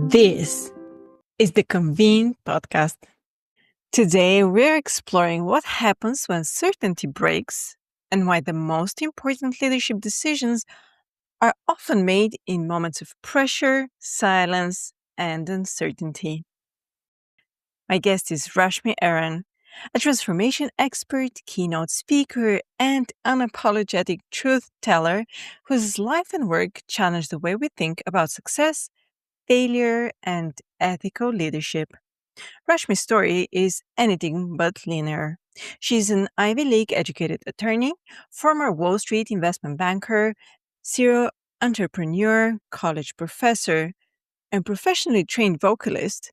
This is the Convene podcast. Today, we're exploring what happens when certainty breaks and why the most important leadership decisions are often made in moments of pressure, silence, and uncertainty. My guest is Rashmi Airan, a transformation expert, keynote speaker, and unapologetic truth teller whose life and work challenge the way we think about success, failure, and ethical leadership. Rashmi's story is anything but linear. She's an Ivy League educated attorney, former Wall Street investment banker, serial entrepreneur, college professor, and professionally trained vocalist.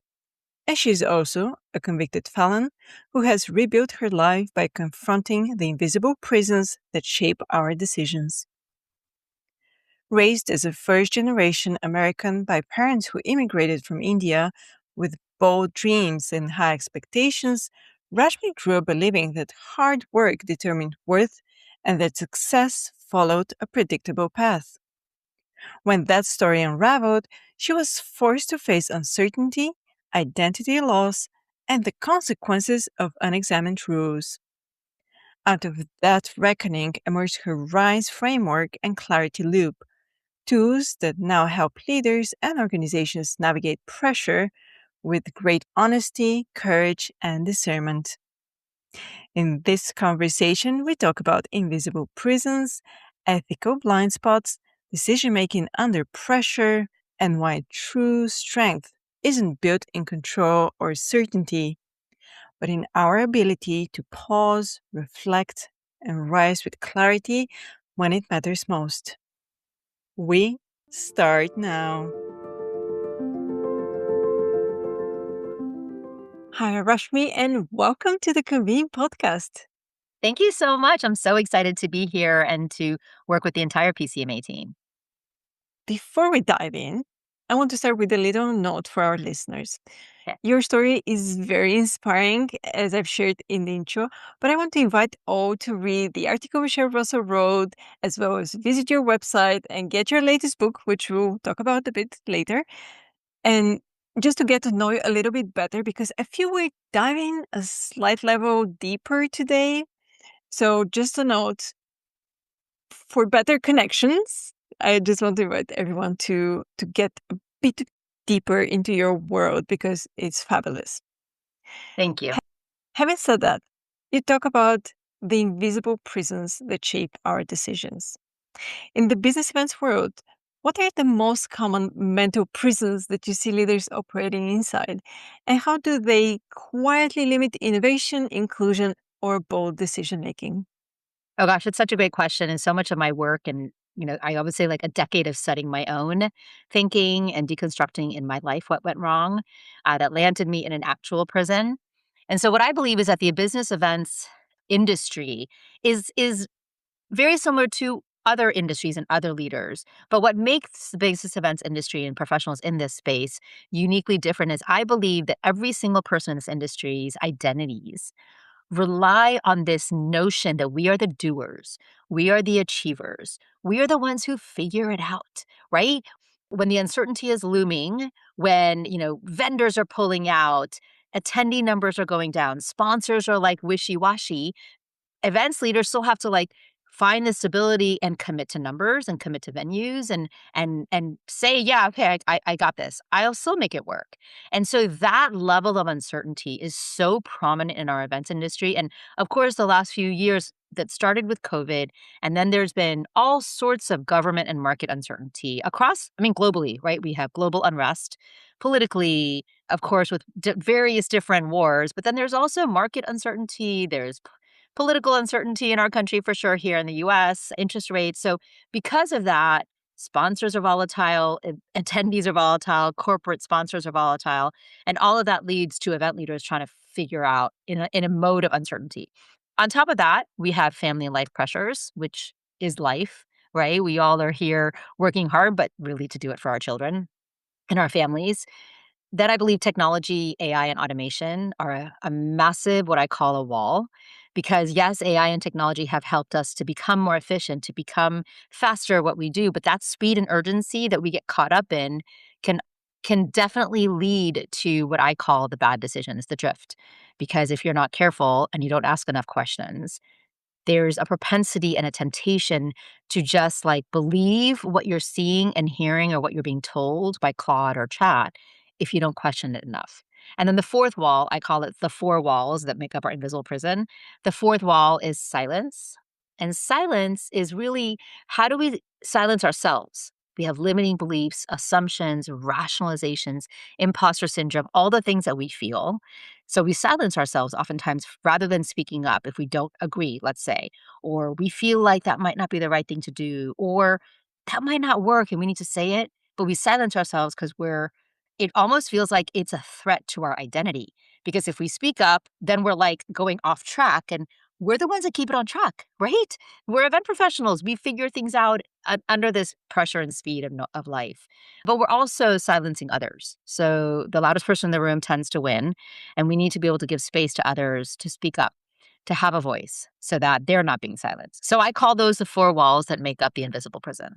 And she's also a convicted felon who has rebuilt her life by confronting the invisible prisons that shape our decisions. Raised as a first-generation American by parents who immigrated from India with bold dreams and high expectations, Rashmi grew up believing that hard work determined worth and that success followed a predictable path. When that story unraveled, she was forced to face uncertainty, identity loss, and the consequences of unexamined rules. Out of that reckoning emerged her RISE framework and clarity loop, tools that now help leaders and organizations navigate pressure with great honesty, courage, and discernment. In this conversation, we talk about invisible prisons, ethical blind spots, decision making under pressure, and why true strength isn't built in control or certainty, but in our ability to pause, reflect, and rise with clarity when it matters most. We start now. Hi, Rashmi, and welcome to the Convene podcast. Thank you so much. I'm so excited to be here and to work with the entire PCMA team. Before we dive in, I want to start with a little note for our listeners. Okay. Your story is very inspiring, as I've shared in the intro, but I want to invite all to read the article Michelle Russell wrote, as well as visit your website and get your latest book, which we'll talk about a bit later. And just to get to know you a little bit better, because I feel we're diving a slight level deeper today. So just a note, for better connections, I just want to invite everyone to get a bit deeper into your world because it's fabulous. Thank you. Having said that, you talk about the invisible prisons that shape our decisions. In the business events world, what are the most common mental prisons that you see leaders operating inside? And how do they quietly limit innovation, inclusion, or bold decision making? Oh gosh, it's such a great question. And so much of my work and I always say like a decade of studying my own thinking and deconstructing in my life what went wrong that landed me in an actual prison. And so what I believe is that the business events industry is very similar to other industries and other leaders. But what makes the business events industry and professionals in this space uniquely different is I believe that every single person in this industry's identities rely on this notion that we are the doers, we are the achievers, we are the ones who figure it out, right? When the uncertainty is looming, when, vendors are pulling out, attendee numbers are going down, sponsors are like wishy-washy, events leaders still have to find the stability and commit to numbers and commit to venues and say, yeah, okay, I got this. I'll still make it work. And so that level of uncertainty is so prominent in our events industry. And of course, the last few years that started with COVID, and then there's been all sorts of government and market uncertainty across, globally, right? We have global unrest politically, of course, with various different wars, but then there's also market uncertainty. There's political uncertainty in our country for sure here in the US, interest rates. So because of that, sponsors are volatile, attendees are volatile, corporate sponsors are volatile, and all of that leads to event leaders trying to figure out in a mode of uncertainty. On top of that, we have family and life pressures, which is life, right? We all are here working hard, but really to do it for our children and our families. Then I believe technology, AI, and automation are a massive, what I call a wall. Because yes, AI and technology have helped us to become more efficient, to become faster at what we do. But that speed and urgency that we get caught up in can can definitely lead to what I call the bad decisions, the drift. Because if you're not careful and you don't ask enough questions, there's a propensity and a temptation to just like believe what you're seeing and hearing or what you're being told by Claude or chat if you don't question it enough. And then the fourth wall, I call it the four walls that make up our invisible prison. The fourth wall is silence. And silence is really how do we silence ourselves? We have limiting beliefs, assumptions, rationalizations, imposter syndrome, all the things that we feel. So we silence ourselves oftentimes rather than speaking up if we don't agree, let's say, or we feel like that might not be the right thing to do, or that might not work and we need to say it, but we silence ourselves because it almost feels like it's a threat to our identity. Because if we speak up, then we're like going off track and we're the ones that keep it on track, right? We're event professionals. We figure things out under this pressure and speed of, of life. But we're also silencing others. So the loudest person in the room tends to win. And we need to be able to give space to others to speak up, to have a voice so that they're not being silenced. So I call those the four walls that make up the invisible prison.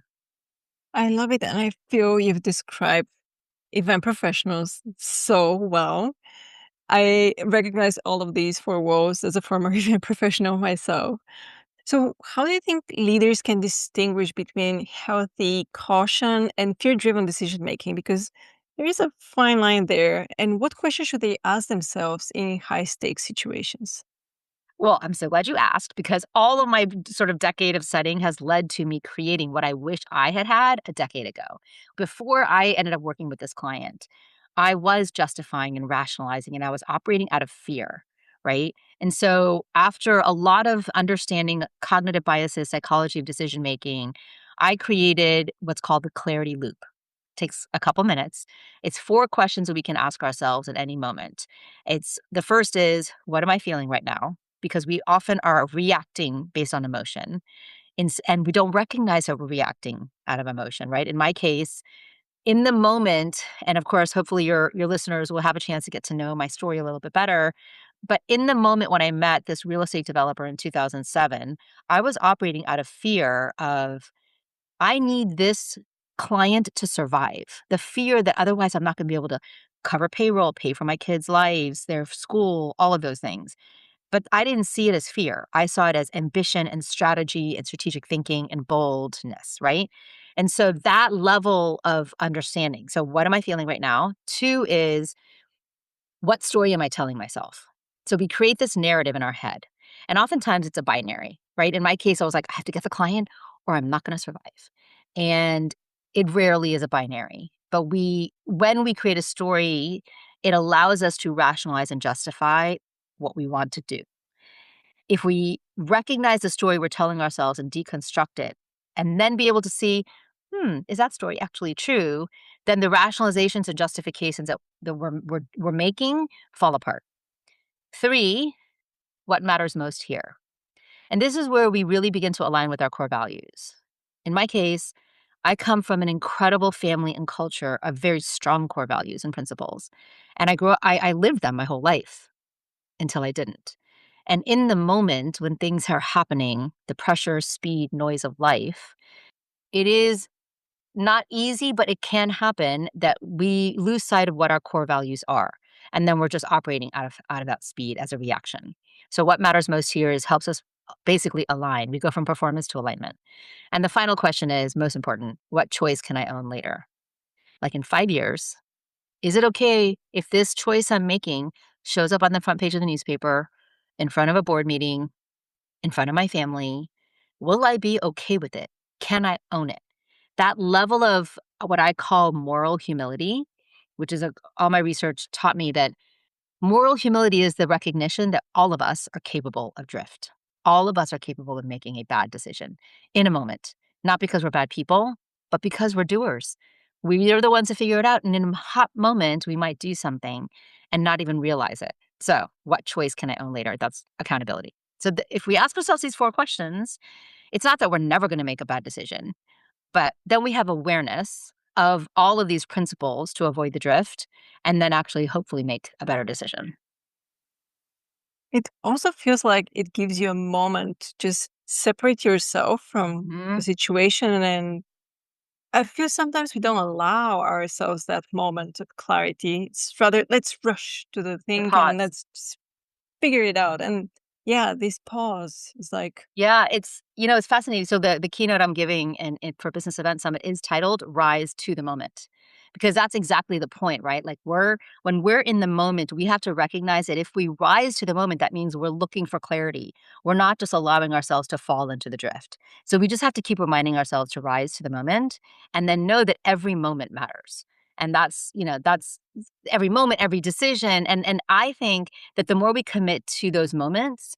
I love it. And I feel you've described event professionals so well. I recognize all of these four walls as a former event professional myself. So, how do you think leaders can distinguish between healthy caution and fear driven decision making? Because there is a fine line there. And what questions should they ask themselves in high stakes situations? Well, I'm so glad you asked because all of my sort of decade of studying has led to me creating what I wish I had had a decade ago. Before I ended up working with this client, I was justifying and rationalizing and I was operating out of fear, right? And so after a lot of understanding cognitive biases, psychology of decision making, I created what's called the clarity loop. Takes a couple minutes. It's four questions that we can ask ourselves at any moment. It's the first is, what am I feeling right now? Because we often are reacting based on emotion. And we don't recognize that we're reacting out of emotion, right? In my case, in the moment, and of course, hopefully your listeners will have a chance to get to know my story a little bit better. But in the moment when I met this real estate developer in 2007, I was operating out of fear of I need this client to survive. The fear that otherwise I'm not going to be able to cover payroll, pay for my kids' lives, their school, all of those things. But I didn't see it as fear. I saw it as ambition and strategy and strategic thinking and boldness, right? And so that level of understanding. So, what am I feeling right now? Two is what story am I telling myself? So we create this narrative in our head. And oftentimes it's a binary, right? In my case, I was like, I have to get the client or I'm not going to survive. And it rarely is a binary. But when we create a story, it allows us to rationalize and justify what we want to do. If we recognize the story we're telling ourselves and deconstruct it, and then be able to see, is that story actually true? Then the rationalizations and justifications that we're making fall apart. Three, what matters most here? And this is where we really begin to align with our core values. In my case, I come from an incredible family and culture of very strong core values and principles. And I lived them my whole life until I didn't. And in the moment when things are happening, the pressure, speed, noise of life, it is not easy, but it can happen that we lose sight of what our core values are. And then we're just operating out of that speed as a reaction. So what matters most here is helps us basically align. We go from performance to alignment. And the final question is most important, what choice can I own later? Like in 5 years, is it okay if this choice I'm making shows up on the front page of the newspaper, in front of a board meeting, in front of my family? Will I be okay with it? Can I own it? That level of what I call moral humility, which is all my research taught me that moral humility is the recognition that all of us are capable of drift. All of us are capable of making a bad decision in a moment, not because we're bad people, but because we're doers. We are the ones to figure it out. And in a hot moment, we might do something and not even realize it. So, what choice can I own later? That's accountability. So, if we ask ourselves these four questions, it's not that we're never going to make a bad decision. But then we have awareness of all of these principles to avoid the drift and then actually hopefully make a better decision. It also feels like it gives you a moment to just separate yourself from the Mhm. situation and then I feel sometimes we don't allow ourselves that moment of clarity. It's rather, let's rush to the The thing and pause. let's figure it out. And yeah, this pause is like, Yeah, it's fascinating. So the keynote I'm giving for Business Event Summit is titled "Rise to the Moment," because that's exactly the point, right? Like when we're in the moment, we have to recognize that if we rise to the moment, that means we're looking for clarity. We're not just allowing ourselves to fall into the drift. So we just have to keep reminding ourselves to rise to the moment, and then know that every moment matters. And that's every moment, every decision. And I think that the more we commit to those moments,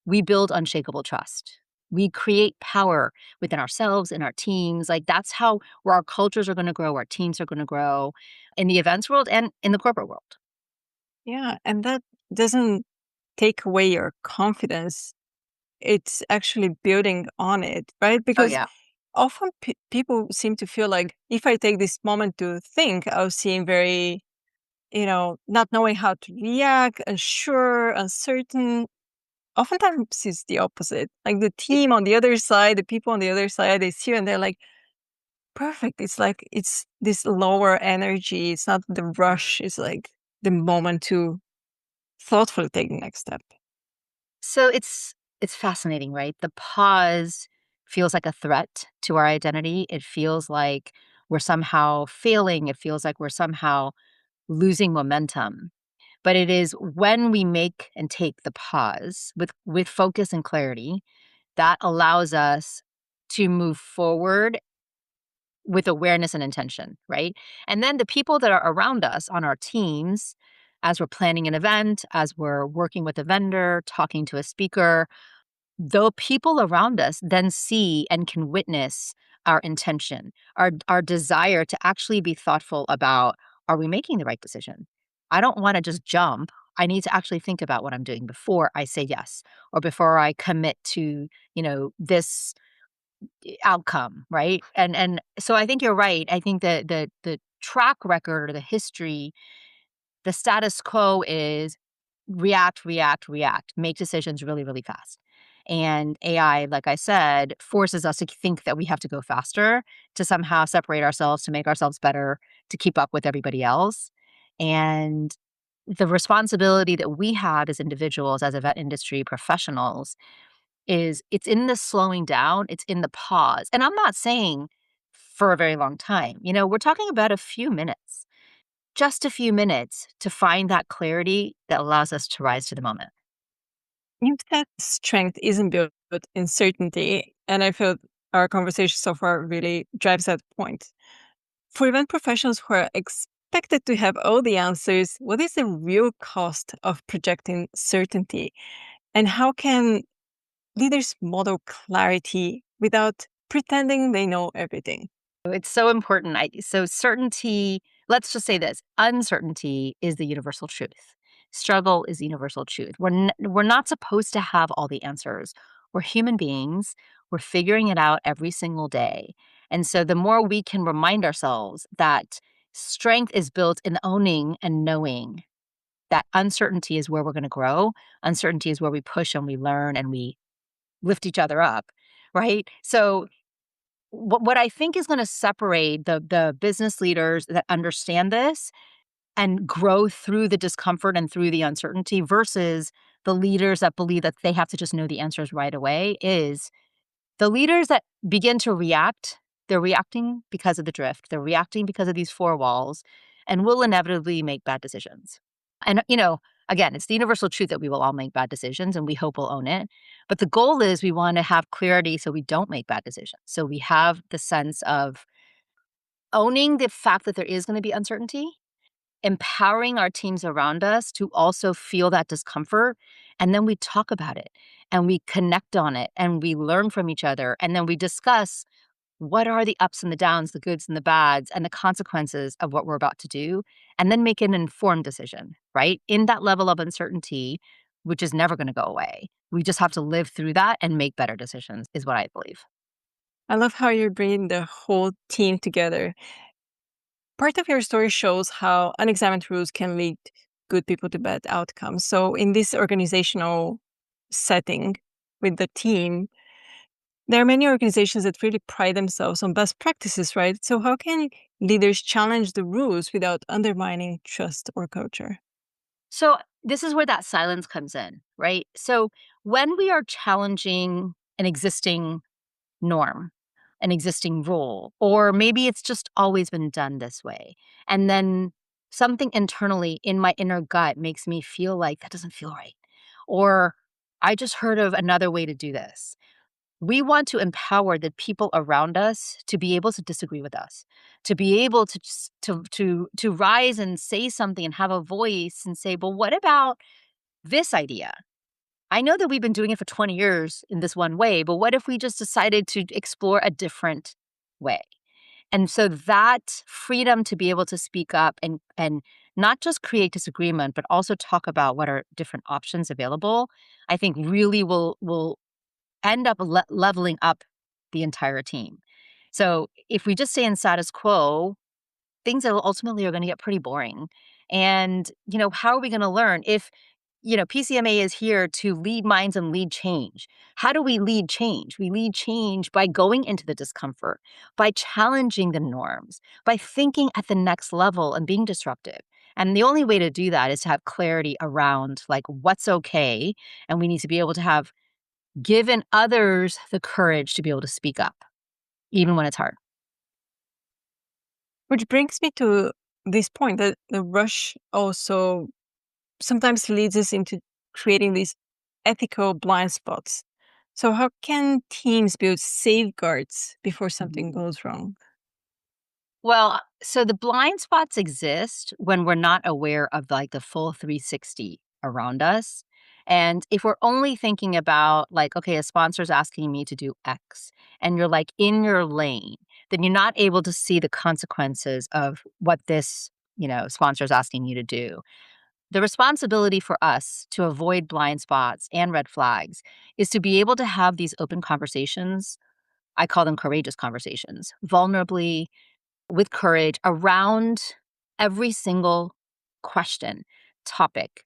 we build unshakable trust. We create power within ourselves and our teams. Like that's how where our cultures are going to grow, our teams are going to grow in the events world and in the corporate world. yeah. And that doesn't take away your confidence. It's actually building on it, right? Oh Because yeah. often people seem to feel like if I take this moment to think, I'll seem very, not knowing how to react, unsure, uncertain. Oftentimes it's the opposite. Like the It, team on the other side, the people on the other side, they see you and they're like, perfect. It's like it's this lower energy. It's not the rush. It's like the moment to thoughtfully take the next step. so it's fascinating, right? The pause feels like a threat to our identity. It feels like we're somehow failing. It feels like we're somehow losing momentum. But it is when we make and take the pause with focus and clarity that allows us to move forward with awareness and intention, right? And then the people that are around us on our teams, as we're planning an event, as we're working with a vendor, talking to a speaker, the people around us then see and can witness our intention, our desire to actually be thoughtful about, are we making the right decision? I don't want to just jump. I need to actually think about what I'm doing before I say yes or before I commit to, this outcome, right? And so I think you're right. I think that the track record or the history, the status quo is react, react, react, make decisions really, really fast. And AI, like I said, forces us to think that we have to go faster to somehow separate ourselves, to make ourselves better, to keep up with everybody else. And the responsibility that we have as individuals, as event industry professionals, is it's in the slowing down, it's in the pause. And I'm not saying for a very long time. We're talking about a few minutes, just a few minutes to find that clarity that allows us to rise to the moment. You've said strength isn't built in certainty. And I feel our conversation so far really drives that point. For event professionals who are expected to have all the answers, what is the real cost of projecting certainty? And how can leaders model clarity without pretending they know everything? It's so important. So certainty, let's just say this, uncertainty is the universal truth. Struggle is the universal truth. We're not supposed to have all the answers. We're human beings. We're figuring it out every single day. And so the more we can remind ourselves that strength is built in owning and knowing that uncertainty is where we're going to grow. Uncertainty is where we push and we learn and we lift each other up, right? So what I think is gonna separate the business leaders that understand this and grow through the discomfort and through the uncertainty versus the leaders that believe that they have to just know the answers right away is the leaders that begin to react, they're reacting because of the drift. They're reacting because of these four walls and will inevitably make bad decisions. And, again, it's the universal truth that we will all make bad decisions and we hope we'll own it. But the goal is we want to have clarity so we don't make bad decisions. So we have the sense of owning the fact that there is going to be uncertainty, empowering our teams around us to also feel that discomfort. And then we talk about it and we connect on it and we learn from each other. And then we discuss what are the ups and the downs, the goods and the bads, and the consequences of what we're about to do, and then make an informed decision, right? In that level of uncertainty, which is never going to go away. We just have to live through that and make better decisions, is what I believe. I love how you're bringing the whole team together. Part of your story shows how unexamined rules can lead good people to bad outcomes. So, in this organizational setting with the team, There are many organizations that really pride themselves on best practices, right? So, how can leaders challenge the rules without undermining trust or culture? So this is where that silence comes in, right? So when we are challenging an existing norm, an existing rule, or maybe it's just always been done this way, and then something internally in my inner gut makes me feel like that doesn't feel right, or I just heard of another way to do this. We want to empower the people around us to be able to disagree with us, to be able to to rise and say something and have a voice and say, "Well, what about this idea? I know that we've been doing it for 20 years in this one way, but what if we just decided to explore a different way?" And so that freedom to be able to speak up and not just create disagreement, but also talk about what are different options available, I think really will end up leveling up the entire team. So if we just stay in status quo, things are ultimately are going to get pretty boring. And, how are we going to learn if, PCMA is here to lead minds and lead change? How do we lead change? We lead change by going into the discomfort, by challenging the norms, by thinking at the next level and being disruptive. And the only way to do that is to have clarity around like what's okay. And we need to be able to have given others the courage to be able to speak up, even when it's hard. Which brings me to this point that the rush also sometimes leads us into creating these ethical blind spots. So, how can teams build safeguards before something goes wrong? Well, so the blind spots exist when we're not aware of like the full 360 around us. And if we're only thinking about like, okay, a sponsor's asking me to do X and you're like in your lane, then you're not able to see the consequences of what this, sponsor's asking you to do. The responsibility for us to avoid blind spots and red flags is to be able to have these open conversations. I call them courageous conversations, vulnerably, with courage around every single question, topic.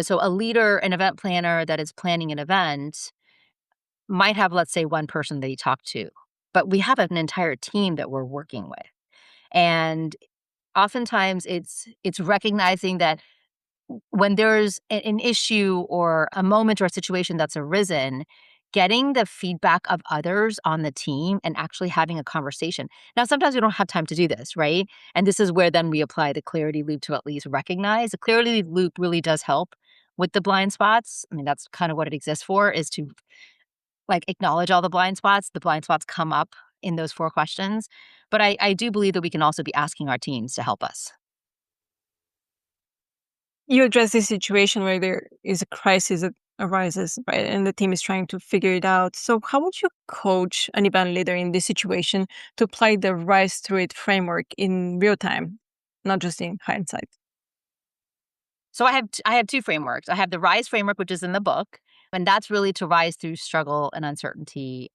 So a leader, an event planner that is planning an event might have, let's say, one person they talk to, but we have an entire team that we're working with. And oftentimes it's recognizing that when there's an issue or a moment or a situation that's arisen, getting the feedback of others on the team and actually having a conversation. Now, sometimes we don't have time to do this, right? And this is where then we apply the clarity loop to at least recognize. The clarity loop really does help with the blind spots. I mean, that's kind of what it exists for, is to like acknowledge all the blind spots. The blind spots come up in those 4 questions. But I do believe that we can also be asking our teams to help us. You address this situation where there is a crisis that arises, right? And the team is trying to figure it out. So, how would you coach an event leader in this situation to apply the rise through it framework in real time, not just in hindsight? So I have 2 frameworks. I have the RISE framework, which is in the book, and that's really to rise through struggle and uncertainty,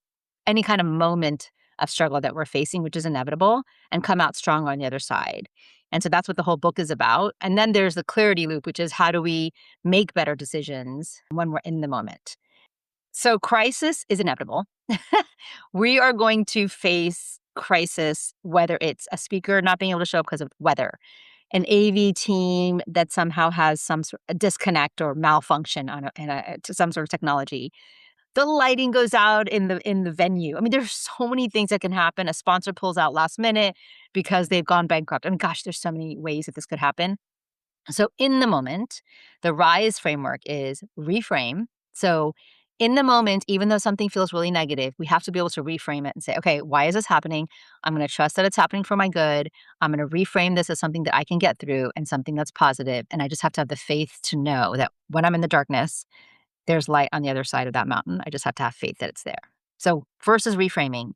any kind of moment of struggle that we're facing, which is inevitable, and come out strong on the other side. And so that's what the whole book is about. And then there's the clarity loop, which is how do we make better decisions when we're in the moment. So crisis is inevitable. We are going to face crisis, whether it's a speaker not being able to show up because of weather, an AV team that somehow has some sort of disconnect or malfunction on to some sort of technology. The lighting goes out in the venue. I mean, there's so many things that can happen. A sponsor pulls out last minute because they've gone bankrupt. I mean, gosh, there's so many ways that this could happen. So in the moment, the RISE framework is reframe. So in the moment, even though something feels really negative, we have to be able to reframe it and say, okay, why is this happening? I'm going to trust that it's happening for my good. I'm going to reframe this as something that I can get through and something that's positive. And I just have to have the faith to know that when I'm in the darkness, there's light on the other side of that mountain. I just have to have faith that it's there. So first is reframing.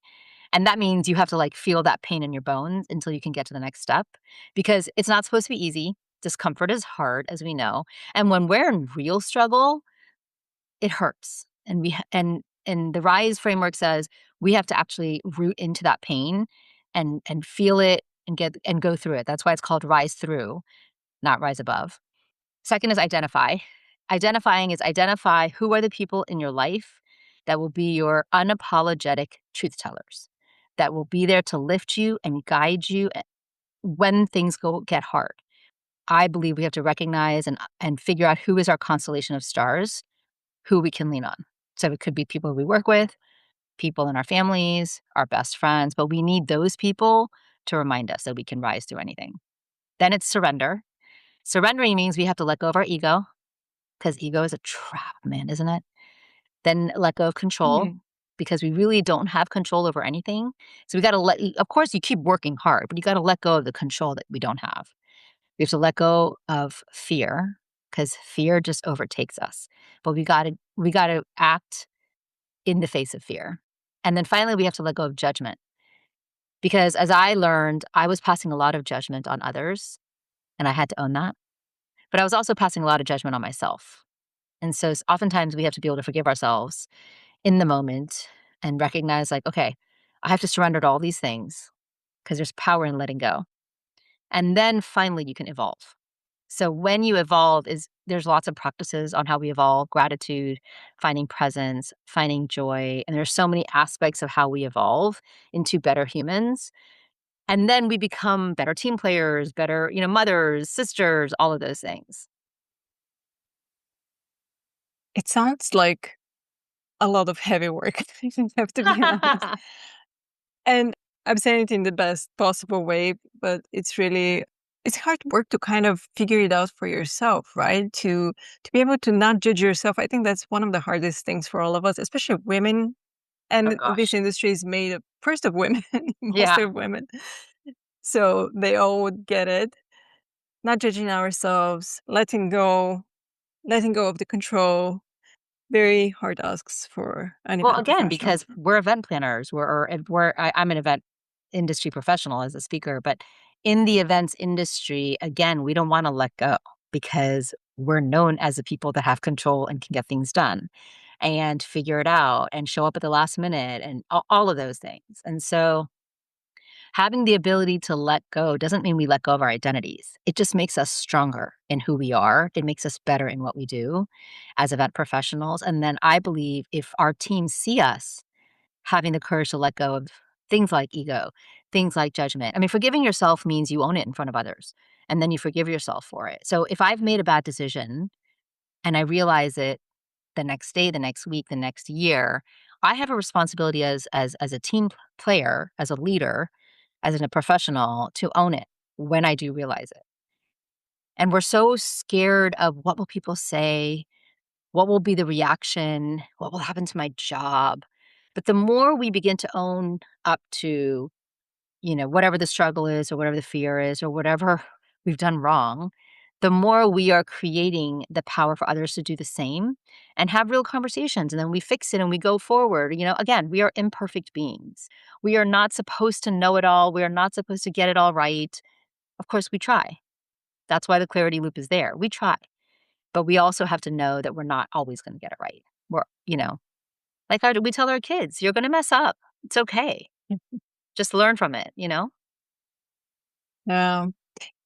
And that means you have to like feel that pain in your bones until you can get to the next step because it's not supposed to be easy. Discomfort is hard, as we know. And when we're in real struggle, it hurts. And the RISE framework says we have to actually root into that pain and feel it and get and go through it. That's why it's called Rise Through, not Rise Above. Second is identify. Identifying is identify who are the people in your life that will be your unapologetic truth tellers, that will be there to lift you and guide you when things get hard. I believe we have to recognize and figure out who is our constellation of stars, who we can lean on. So it could be people we work with, people in our families, our best friends, but we need those people to remind us that we can rise through anything. Then it's surrender. Surrendering means we have to let go of our ego because ego is a trap, man, isn't it? Then let go of control Mm. because we really don't have control over anything. So we got to of course, you keep working hard, but you got to let go of the control that we don't have. We have to let go of fear because fear just overtakes us. But we got to act in the face of fear. And then finally, we have to let go of judgment because as I learned, I was passing a lot of judgment on others and I had to own that. But I was also passing a lot of judgment on myself. And so oftentimes we have to be able to forgive ourselves in the moment and recognize, like, okay, I have to surrender to all these things because there's power in letting go. And then finally, you can evolve. So when you evolve is there's lots of practices on how we evolve, gratitude, finding presence, finding joy, and there's so many aspects of how we evolve into better humans. And then we become better team players, better, mothers, sisters, all of those things. It sounds like a lot of heavy work, I have to be honest. And I'm saying it in the best possible way, but it's hard work to kind of figure it out for yourself, right? To be able to not judge yourself. I think that's one of the hardest things for all of us, especially women. Oh And this gosh. industry is made of first of women, Yeah. mostly of women. So they all would get it. Not judging ourselves, letting go of the control. Very hard asks for an Well, event again, professional. because we're event planners, I'm an event industry professional as a speaker, but in the events industry, again, we don't want to let go because we're known as the people that have control and can get things done and figure it out and show up at the last minute and all of those things. And so having the ability to let go doesn't mean we let go of our identities. It just makes us stronger in who we are. It makes us better in what we do as event professionals. And then I believe if our teams see us having the courage to let go of things like ego, things like judgment. I mean, forgiving yourself means you own it in front of others and then you forgive yourself for it. So if I've made a bad decision and I realize it the next day, the next week, the next year, I have a responsibility as a team player, as a leader, as a professional to own it when I do realize it. And we're so scared of what will people say, what will be the reaction, what will happen to my job. But the more we begin to own up to, whatever the struggle is or whatever the fear is or whatever we've done wrong, the more we are creating the power for others to do the same and have real conversations. And then we fix it and we go forward. Again, we are imperfect beings. We are not supposed to know it all. We are not supposed to get it all right. Of course, we try. That's why the clarity loop is there. We try. But we also have to know that we're not always going to get it right. Like we tell our kids, you're going to mess up. It's okay. Just learn from it. Yeah.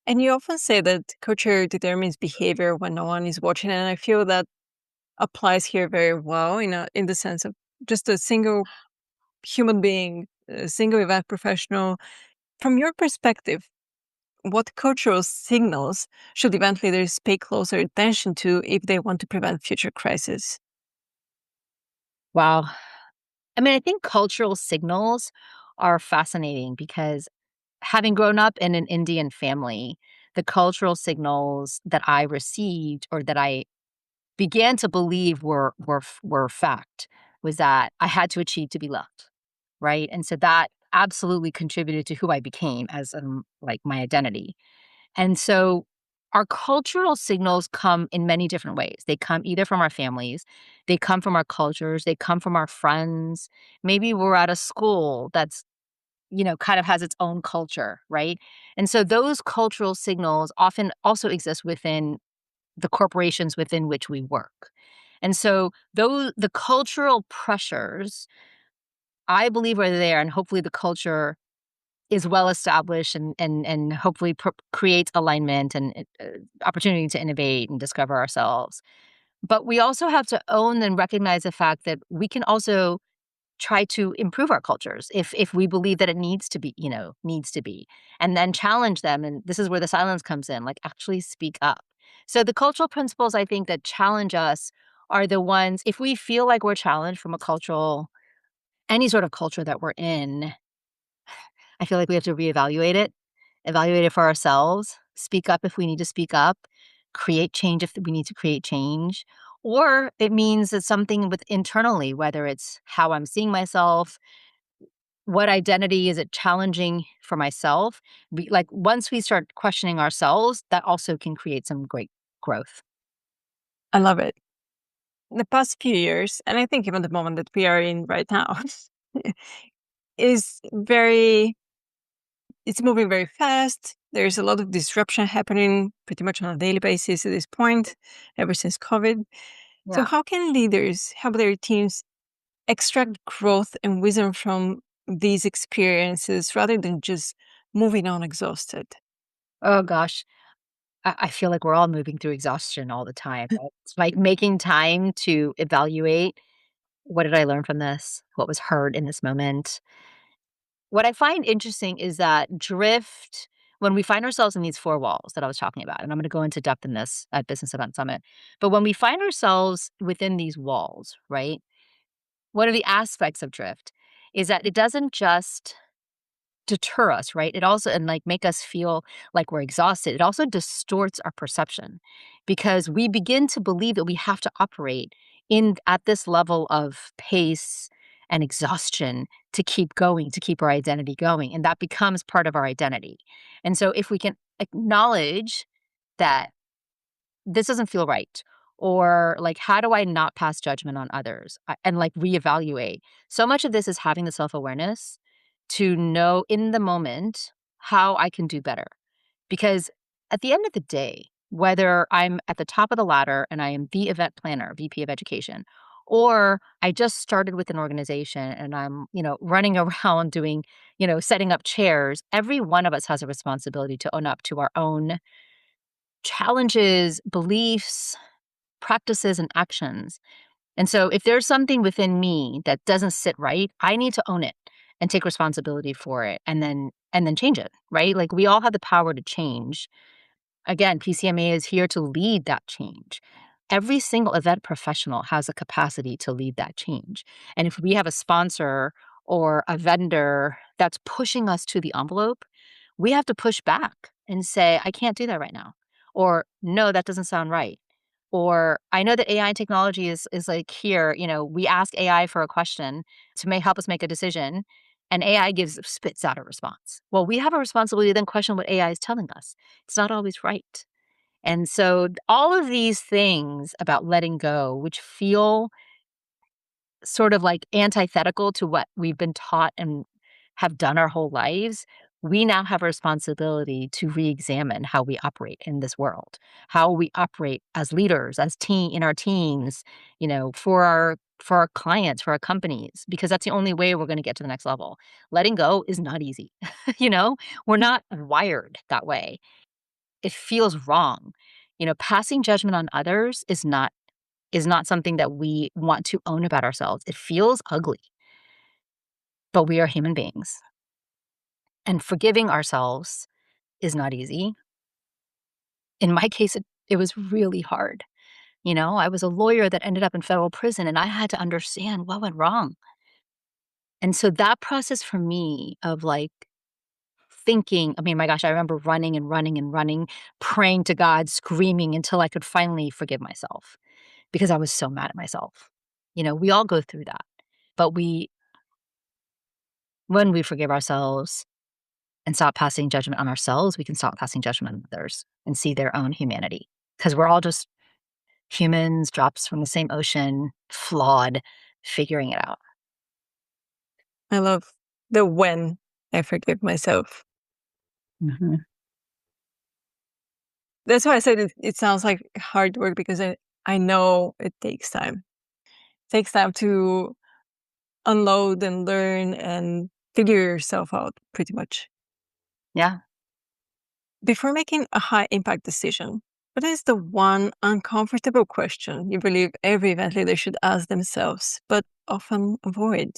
And you often say that culture determines behavior when no one is watching, and I feel that applies here very well in the sense of just a single human being, a single event professional. From your perspective, what cultural signals should event leaders pay closer attention to if they want to prevent future crises? Wow. I mean, I think cultural signals are fascinating because having grown up in an Indian family, the cultural signals that I received or that I began to believe were fact was that I had to achieve to be loved, right? And so that absolutely contributed to who I became as like my identity. And so our cultural signals come in many different ways. They come either from our families, they come from our cultures, they come from our friends. Maybe we're at a school that's, kind of has its own culture, right? And so those cultural signals often also exist within the corporations within which we work. And so the cultural pressures, I believe are there, and hopefully the culture is well established and hopefully creates alignment and opportunity to innovate and discover ourselves. But we also have to own and recognize the fact that we can also try to improve our cultures if we believe that it needs to be, needs to be, and then challenge them. And this is where the silence comes in, like actually speak up. So the cultural principles I think that challenge us are the ones, if we feel like we're challenged from a cultural, any sort of culture that we're in, I feel like we have to reevaluate it, evaluate it for ourselves, speak up if we need to speak up, create change if we need to create change. Or it means it's something with internally, whether it's how I'm seeing myself, what identity is it challenging for myself. Like once we start questioning ourselves, that also can create some great growth. I love it. In the past few years, and I think even the moment that we are in right now, is very it's moving very fast. There's a lot of disruption happening pretty much on a daily basis at this point, ever since COVID. So Yeah. how can leaders help their teams extract growth and wisdom from these experiences rather than just moving on exhausted? Oh gosh. I feel like we're all moving through exhaustion all the time. Right? It's like making time to evaluate, what did I learn from this? What was heard in this moment? What I find interesting is that drift, when we find ourselves in these four walls that I was talking about, and I'm going to go into depth in this at Business Event Summit, but when we find ourselves within these walls, right? One of the aspects of drift is that it doesn't just deter us, right? It also and like make us feel like we're exhausted. It also distorts our perception because we begin to believe that we have to operate in at this level of pace and exhaustion to keep going, to keep our identity going. And that becomes part of our identity. And so if we can acknowledge that this doesn't feel right, or like how do I not pass judgment on others, and like reevaluate. So much of this is having the self-awareness to know in the moment how I can do better, because at the end of the day, whether I'm at the top of the ladder and I am the event planner, VP of education, or I just started with an organization and I'm, running around doing, setting up chairs, every one of us has a responsibility to own up to our own challenges, beliefs, practices, and actions. And so if there's something within me that doesn't sit right, I need to own it and take responsibility for it and then change it, right? Like we all have the power to change. Again, PCMA is here to lead that change. Every single event professional has a capacity to lead that change. And if we have a sponsor or a vendor that's pushing us to the envelope, we have to push back and say, I can't do that right now. Or no, that doesn't sound right. Or I know that AI technology is like here, we ask AI for a question to help us make a decision, and AI spits out a response. Well, we have a responsibility to then question what AI is telling us. It's not always right. And so all of these things about letting go, which feel sort of like antithetical to what we've been taught and have done our whole lives, we now have a responsibility to re-examine how we operate in this world, how we operate as leaders, as in our teams, for our clients, for our companies, because that's the only way we're going to get to the next level. Letting go is not easy. We're not wired that way. It feels wrong. Passing judgment on others is not something that we want to own about ourselves. It feels ugly, but we are human beings. And forgiving ourselves is not easy. In my case, it was really hard. I was a lawyer that ended up in federal prison and I had to understand what went wrong. And so that process for me of like thinking, I mean, my gosh, I remember running and running and running, praying to God, screaming until I could finally forgive myself because I was so mad at myself. We all go through that. But when we forgive ourselves and stop passing judgment on ourselves, we can stop passing judgment on others and see their own humanity. Because we're all just humans, drops from the same ocean, flawed, figuring it out. I love the when I forgive myself. Mhm. That's why I said it sounds like hard work because I know it takes time. It takes time to unload and learn and figure yourself out pretty much. Yeah. Before making a high impact decision, What is the one uncomfortable question you believe every event leader should ask themselves, but often avoid?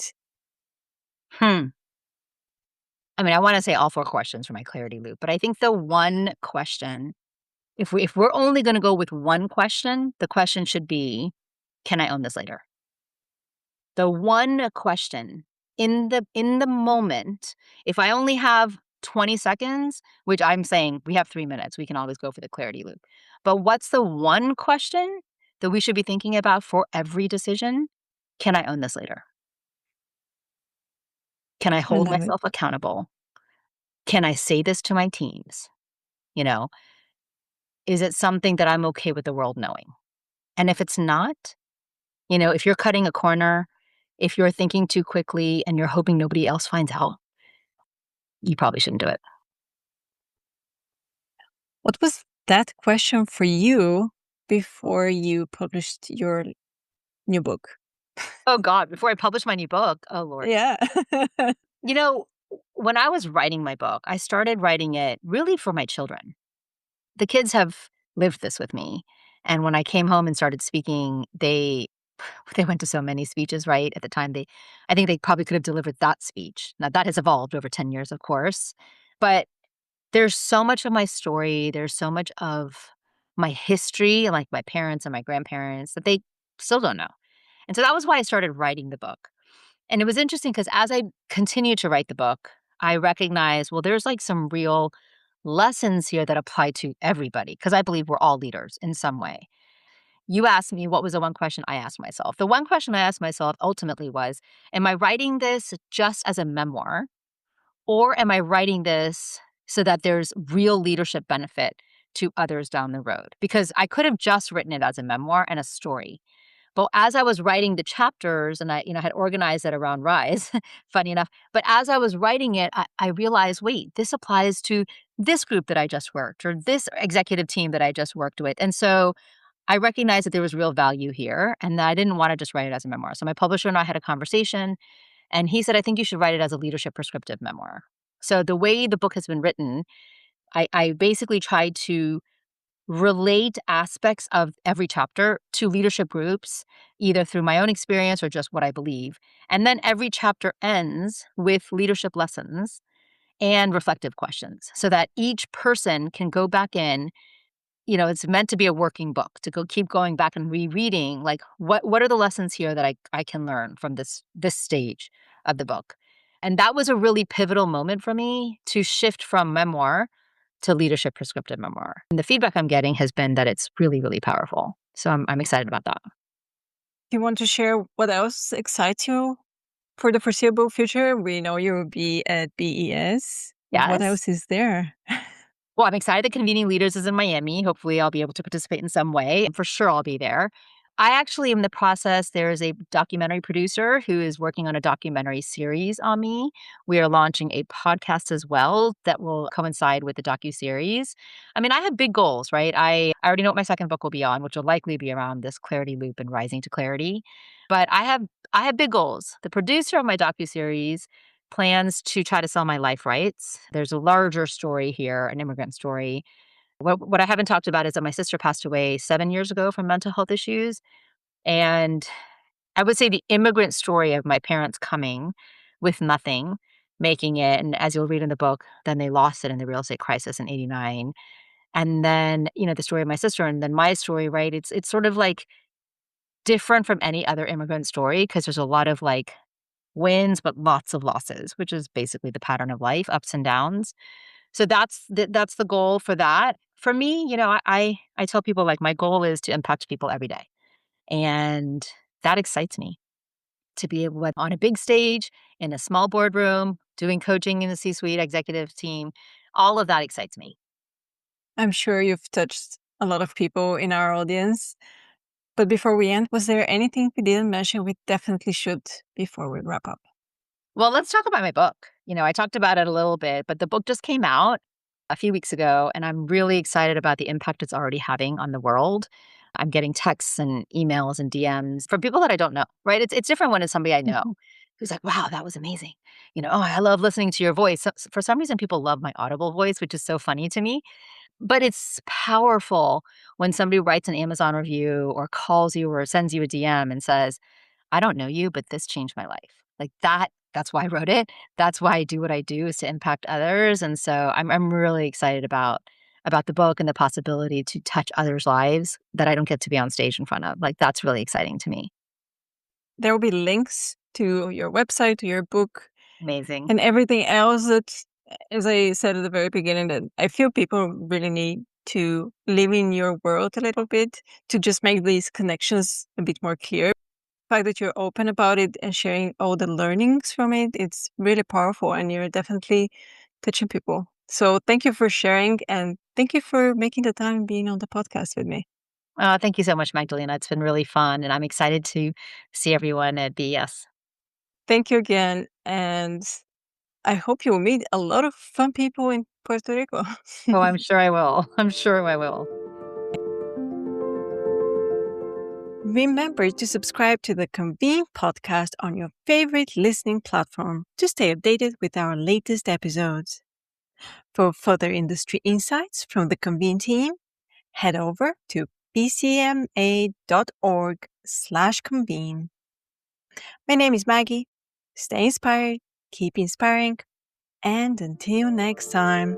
Hmm. I mean, I wanna say all 4 questions for my clarity loop, but I think the one question, if we're only gonna go with one question, the question should be, "Can I own this later?" The one question in the moment, if I only have 20 seconds, which I'm saying we have 3 minutes, we can always go for the clarity loop. But what's the one question that we should be thinking about for every decision? Can I own this later? Can I I hold love it. myself accountable? Can I say this to my teams? You know, is it something that I'm okay with the world knowing? And if it's not, if you're cutting a corner, if you're thinking too quickly and you're hoping nobody else finds out, you probably shouldn't do it. What was that question for you before you published your new book? Oh god, before I published my new book, oh lord. Yeah. When I was writing my book, I started writing it really for my children. The kids have lived this with me, and when I came home and started speaking, they went to so many speeches, right? At the time, I think they probably could have delivered that speech. Now that has evolved over 10 years, of course, but there's so much of my story, there's so much of my history, like my parents and my grandparents, that they still don't know. And so that was why I started writing the book. And it was interesting because as I continued to write the book, I recognized, well, there's like some real lessons here that apply to everybody because I believe we're all leaders in some way. You asked me what was the one question I asked myself. The one question I asked myself ultimately was, am I writing this just as a memoir, or am I writing this so that there's real leadership benefit to others down the road? Because I could have just written it as a memoir and a story. But as I was writing the chapters and I had organized it around Rise, funny enough, but as I was writing it, I realized, wait, this applies to this group that I just worked or this executive team that I just worked with. And so I recognized that there was real value here and that I didn't want to just write it as a memoir. So my publisher and I had a conversation and he said, I think you should write it as a leadership prescriptive memoir. So the way the book has been written, I basically tried to relate aspects of every chapter to leadership groups, either through my own experience or just what I believe. And then every chapter ends with leadership lessons and reflective questions so that each person can go back in. It's meant to be a working book to go keep going back and rereading, like what are the lessons here that I can learn from this stage of the book. And that was a really pivotal moment for me to shift from memoir to leadership prescriptive memoir. And the feedback I'm getting has been that it's really, really powerful. So I'm excited about that. Do you want to share what else excites you for the foreseeable future? We know you will be at BES. What Yes. else is there? Well, I'm excited that Convening Leaders is in Miami. Hopefully, I'll be able to participate in some way. And for sure, I'll be there. I actually am in the process. There is a documentary producer who is working on a documentary series on me. We are launching a podcast as well that will coincide with the docuseries. I mean, I have big goals, right? I already know what my second book will be on, which will likely be around this clarity loop and rising to clarity. But I have big goals. The producer of my docuseries plans to try to sell my life rights. There's a larger story here, an immigrant story. What I haven't talked about is that my sister passed away 7 years ago from mental health issues, and I would say the immigrant story of my parents coming with nothing, making it, and as you'll read in the book, then they lost it in the real estate crisis in '89, and then, the story of my sister and then my story, right? It's sort of, like, different from any other immigrant story because there's a lot of, like, wins, but lots of losses, which is basically the pattern of life, ups and downs. So that's the goal for that. For me, I tell people, like, my goal is to impact people every day, and that excites me to be able to on a big stage, in a small boardroom, doing coaching in the C-suite executive team, all of that excites me. I'm sure you've touched a lot of people in our audience. But before we end, was there anything we didn't mention we definitely should before we wrap up? Well, let's talk about my book. I talked about it a little bit, but the book just came out a few weeks ago, and I'm really excited about the impact it's already having on the world. I'm getting texts and emails and DMs from people that I don't know, right? It's different when it's somebody I know Mhm. who's like, wow, that was amazing. Oh, I love listening to your voice. So, for some reason, people love my audible voice, which is so funny to me. But it's powerful when somebody writes an Amazon review or calls you or sends you a DM and says, "I don't know you, but this changed my life." Like that's why I wrote it. That's why I do what I do is to impact others, and so I'm really excited about the book and the possibility to touch others' lives that I don't get to be on stage in front of. Like, that's really exciting to me. There will be links to your website, to your book, Amazing. and everything else that, as I said at the very beginning, that I feel people really need to live in your world a little bit to just make these connections a bit more clear. The fact that you're open about it and sharing all the learnings from it, it's really powerful and you're definitely touching people. So thank you for sharing and thank you for making the time being on the podcast with me. Thank you so much, Magdalena. It's been really fun, and I'm excited to see everyone at BS. Thank you again. And I hope you will meet a lot of fun people in Puerto Rico. Oh, I'm sure I will. I'm sure I will. Remember to subscribe to the Convene podcast on your favorite listening platform to stay updated with our latest episodes. For further industry insights from the Convene team, head over to pcma.org/convene. My name is Maggie. Stay inspired, keep inspiring, and until next time.